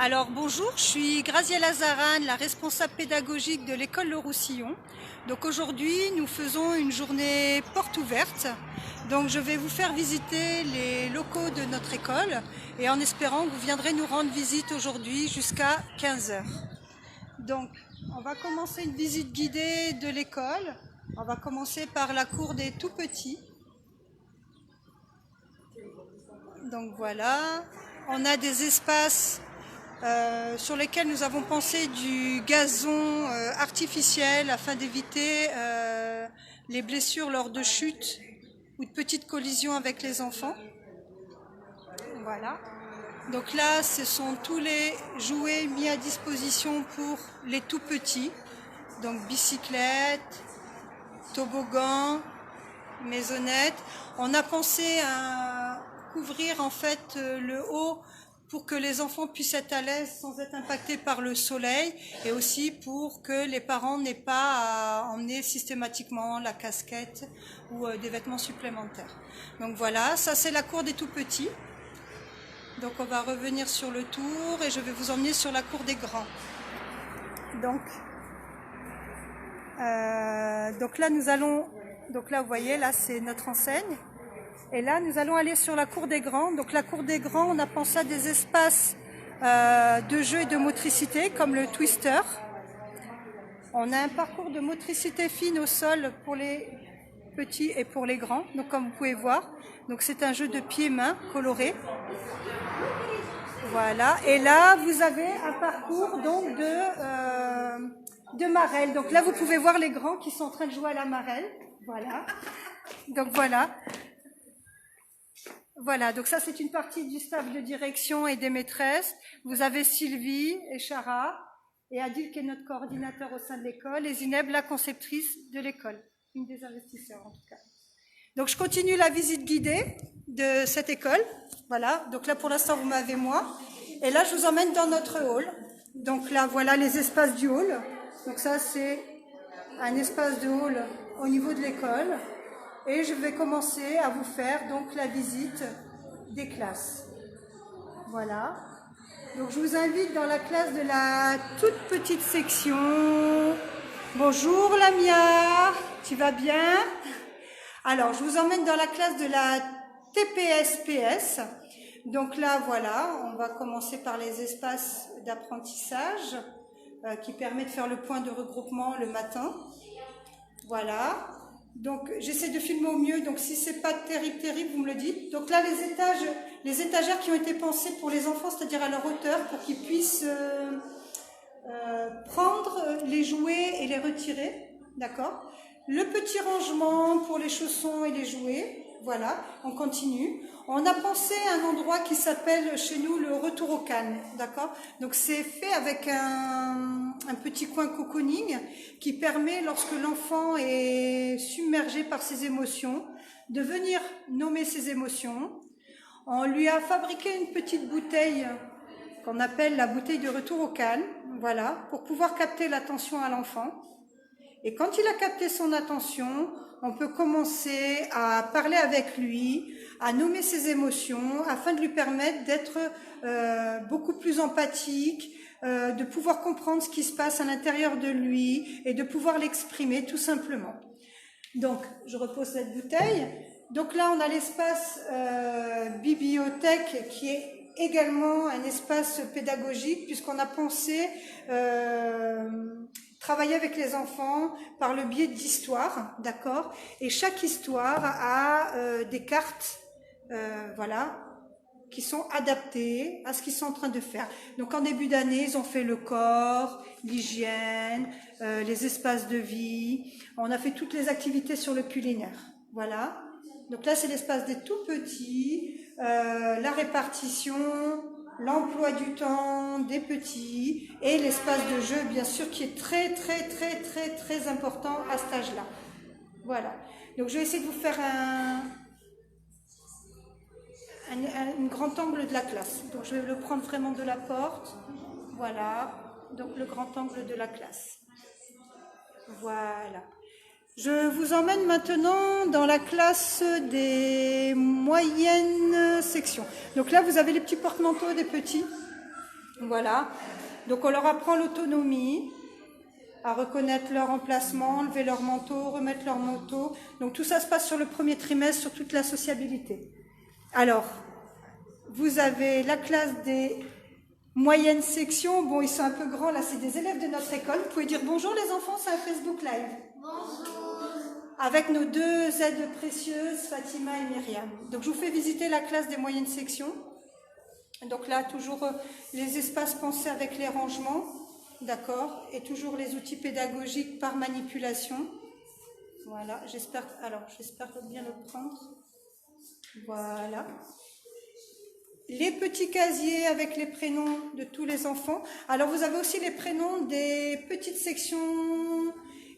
Alors bonjour, je suis Graziella Zarane, la responsable pédagogique de l'école Le Roussillon. Donc aujourd'hui, nous faisons une journée porte ouverte. Donc je vais vous faire visiter les locaux de notre école et en espérant que vous viendrez nous rendre visite aujourd'hui jusqu'à 15 heures. Donc on va commencer une visite guidée de l'école. On va commencer par la cour des tout-petits. Donc voilà, on a des espaces sur lesquels nous avons pensé du gazon artificiel afin d'éviter les blessures lors de chutes ou de petites collisions avec les enfants. Voilà. Donc là, ce sont tous les jouets mis à disposition pour les tout petits. Donc bicyclette, toboggan, maisonnette. On a pensé à couvrir en fait le haut pour que les enfants puissent être à l'aise sans être impactés par le soleil et aussi pour que les parents n'aient pas à emmener systématiquement la casquette ou des vêtements supplémentaires. Donc voilà, ça c'est la cour des tout-petits. Donc on va revenir sur le tour et je vais vous emmener sur la cour des grands. Donc là nous allons, donc là vous voyez, là c'est notre enseigne. Et là, nous allons aller sur la cour des grands. Donc la cour des grands, on a pensé à des espaces de jeu et de motricité, comme le twister. On a un parcours de motricité fine au sol pour les petits et pour les grands. Donc comme vous pouvez voir, donc c'est un jeu de pieds-mains coloré. Voilà. Et là, vous avez un parcours donc de marelle. Donc là, vous pouvez voir les grands qui sont en train de jouer à la marelle. Voilà. Donc voilà. Voilà, donc ça c'est une partie du staff de direction et des maîtresses. Vous avez Sylvie et Chara, et Adil qui est notre coordinateur au sein de l'école, et Zineb, la conceptrice de l'école, une des investisseurs en tout cas. Donc je continue la visite guidée de cette école. Voilà, donc là pour l'instant vous m'avez moi. Et là je vous emmène dans notre hall. Donc là voilà les espaces du hall. Donc ça c'est un espace de hall au niveau de l'école. Et je vais commencer à vous faire donc la visite des classes. Voilà. Donc je vous invite dans la classe de la toute petite section. Bonjour Lamia, tu vas bien? Alors je vous emmène dans la classe de la TPS-PS. Donc là voilà, on va commencer par les espaces d'apprentissage qui permet de faire le point de regroupement le matin. Voilà. Donc j'essaie de filmer au mieux, donc si c'est pas terrible, vous me le dites. Donc là les étagères qui ont été pensées pour les enfants, c'est-à-dire à leur hauteur, pour qu'ils puissent prendre les jouets et les retirer, d'accord. Le petit rangement pour les chaussons et les jouets, voilà, on continue. On a pensé à un endroit qui s'appelle chez nous le retour au calme, d'accord. Donc c'est fait avec un petit coin cocooning qui permet, lorsque l'enfant est submergé par ses émotions, de venir nommer ses émotions. On lui a fabriqué une petite bouteille qu'on appelle la bouteille de retour au calme, voilà, pour pouvoir capter l'attention à l'enfant. Et quand il a capté son attention, on peut commencer à parler avec lui, à nommer ses émotions, afin de lui permettre d'être beaucoup plus empathique, de pouvoir comprendre ce qui se passe à l'intérieur de lui et de pouvoir l'exprimer tout simplement. Donc, je repose cette bouteille. Donc là, on a l'espace bibliothèque qui est également un espace pédagogique puisqu'on a pensé travailler avec les enfants par le biais d'histoires, d'accord. Et chaque histoire a des cartes, voilà, qui sont adaptés à ce qu'ils sont en train de faire. Donc en début d'année, ils ont fait le corps, l'hygiène, les espaces de vie. On a fait toutes les activités sur le culinaire. Voilà. Donc là, c'est l'espace des tout petits, la répartition, l'emploi du temps des petits et l'espace de jeu, bien sûr, qui est très important à cet âge-là. Voilà. Donc je vais essayer de vous faire un grand angle de la classe. Donc je vais le prendre vraiment de la porte. Voilà. Donc le grand angle de la classe. Voilà. Je vous emmène maintenant dans la classe des moyennes sections. Donc là, vous avez les petits porte-manteaux des petits. Voilà. Donc on leur apprend l'autonomie, à reconnaître leur emplacement, enlever leur manteau, remettre leur manteau. Donc tout ça se passe sur le premier trimestre, sur toute la sociabilité. Alors, vous avez la classe des moyennes sections. Bon, ils sont un peu grands, là, c'est des élèves de notre école. Vous pouvez dire bonjour les enfants, c'est un Facebook Live. Bonjour. Avec nos deux aides précieuses, Fatima et Myriam. Donc je vous fais visiter la classe des moyennes sections. Donc là, toujours les espaces pensés avec les rangements, d'accord, et toujours les outils pédagogiques par manipulation. Voilà, j'espère bien le prendre. Voilà. Les petits casiers avec les prénoms de tous les enfants. Alors vous avez aussi les prénoms des petites sections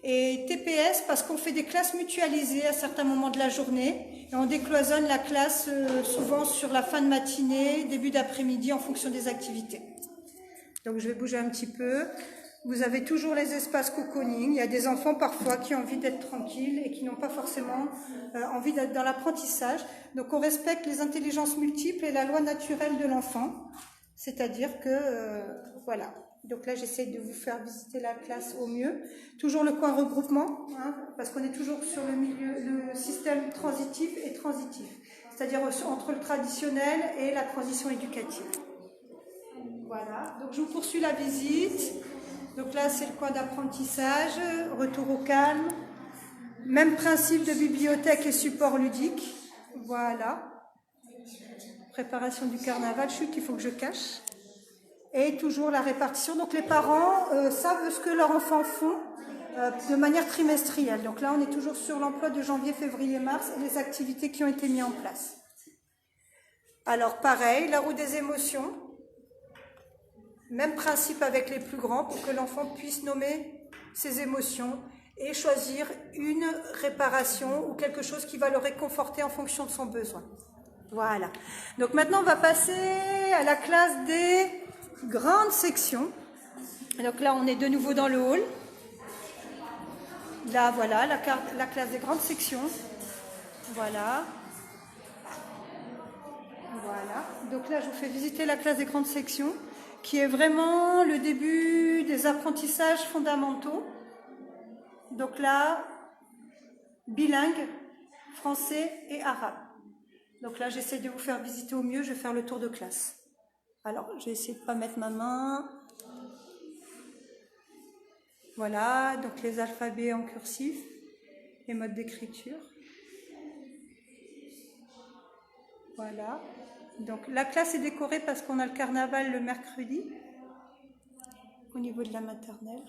et TPS parce qu'on fait des classes mutualisées à certains moments de la journée et on décloisonne la classe souvent sur la fin de matinée, début d'après-midi en fonction des activités. Donc je vais bouger un petit peu. Vous avez toujours les espaces cocooning. Il y a des enfants parfois qui ont envie d'être tranquilles et qui n'ont pas forcément envie d'être dans l'apprentissage. Donc on respecte les intelligences multiples et la loi naturelle de l'enfant. C'est-à-dire que, voilà. Donc là, j'essaie de vous faire visiter la classe au mieux. Toujours le coin regroupement, hein, parce qu'on est toujours sur le système transitif et transitif. C'est-à-dire entre le traditionnel et la transition éducative. Voilà. Donc je vous poursuis la visite. Donc là, c'est le coin d'apprentissage, retour au calme. Même principe de bibliothèque et support ludique. Voilà. Préparation du carnaval. Chut, il faut que je cache. Et toujours la répartition. Donc les parents savent ce que leurs enfants font de manière trimestrielle. Donc là, on est toujours sur l'emploi de janvier, février, mars et les activités qui ont été mises en place. Alors pareil, la roue des émotions. Même principe avec les plus grands pour que l'enfant puisse nommer ses émotions et choisir une réparation ou quelque chose qui va le réconforter en fonction de son besoin. Voilà. Donc maintenant, on va passer à la classe des grandes sections. Donc là, on est de nouveau dans le hall. Là, voilà, la classe des grandes sections. Voilà. Voilà. Donc là, je vous fais visiter la classe des grandes sections, qui est vraiment le début des apprentissages fondamentaux. Donc là, bilingue, français et arabe. Donc là, j'essaie de vous faire visiter au mieux, je vais faire le tour de classe. Alors, je vais essayer de ne pas mettre ma main. Voilà, donc les alphabets en cursif, les modes d'écriture. Voilà. Donc la classe est décorée parce qu'on a le carnaval le mercredi, au niveau de la maternelle.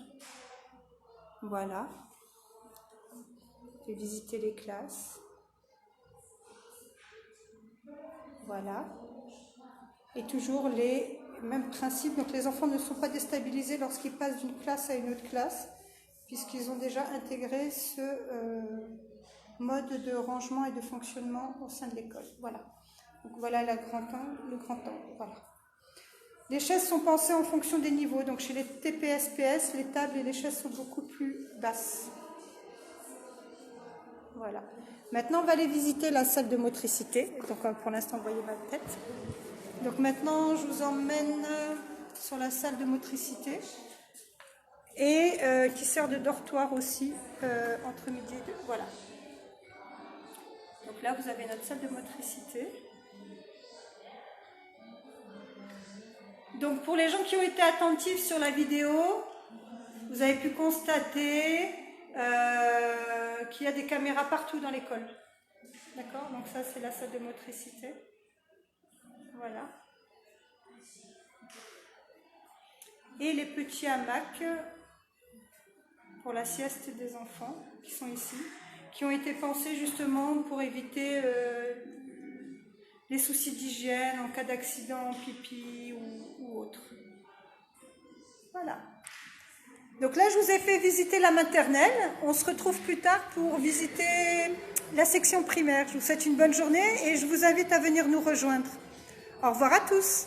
Voilà. Je vais visiter les classes. Voilà. Et toujours les mêmes principes. Donc les enfants ne sont pas déstabilisés lorsqu'ils passent d'une classe à une autre classe, puisqu'ils ont déjà intégré ce mode de rangement et de fonctionnement au sein de l'école. Voilà. Donc voilà le grand angle. Voilà. Les chaises sont pensées en fonction des niveaux. Donc chez les TPS-PS, les tables et les chaises sont beaucoup plus basses. Voilà. Maintenant, on va aller visiter la salle de motricité. Donc pour l'instant, vous voyez ma tête. Donc maintenant, je vous emmène sur la salle de motricité et qui sert de dortoir aussi entre midi et 2. Voilà. Donc là, vous avez notre salle de motricité. Donc pour les gens qui ont été attentifs sur la vidéo, vous avez pu constater qu'il y a des caméras partout dans l'école. D'accord? Donc ça, c'est la salle de motricité. Voilà. Et les petits hamacs pour la sieste des enfants qui sont ici, qui ont été pensés justement pour éviter les soucis d'hygiène en cas d'accident, pipi ou autre. Voilà. Donc là, je vous ai fait visiter la maternelle. On se retrouve plus tard pour visiter la section primaire. Je vous souhaite une bonne journée et je vous invite à venir nous rejoindre. Au revoir à tous.